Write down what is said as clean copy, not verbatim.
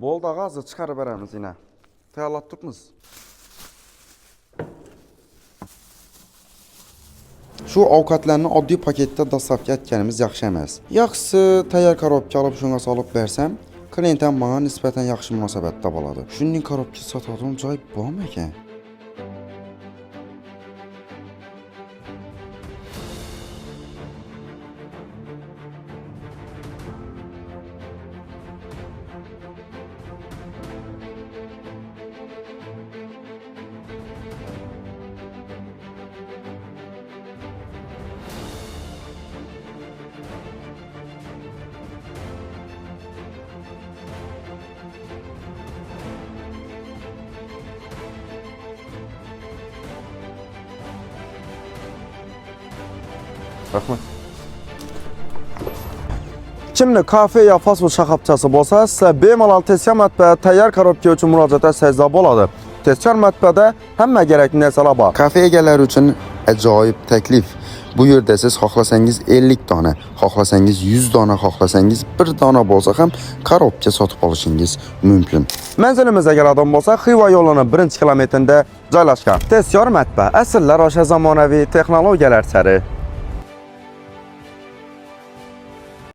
Bol da gazı çıkarıp veremiz yine. Tayarlattıqmız. Şu ovqatlarni oddiy paketda dastavka etganimiz yaxshi emas. Yaxshisi tayyor korobka olib shunga solib bersam, klient ham menga nisbatan yaxshi munosabatda bo'ladi. Shunning korobka sotadigan joy bormi ekan? Rahmat. Şimdi kafe ya fast food şaxapçası bolsa, sizə bemalol tezkar mətbəyə tayyor korobka üçün müraciət etsəniz bo'ladı. Tezkar mətbədə hamma kerakli narsalar bor. Kafe egalari uchun ajoyib taklif. Bu yerda siz xohlasangiz 50 dona, xohlasangiz 100 dona, xohlasangiz 1 dona bo'lsa ham korobka sotib olishingiz mumkin. Manzilimizga keladigan bo'lsa, Xiva yo'lining 1-kilometrida joylashgan. Tezkor matbaa, asrlar osha zamonaviy texnologiyalar sari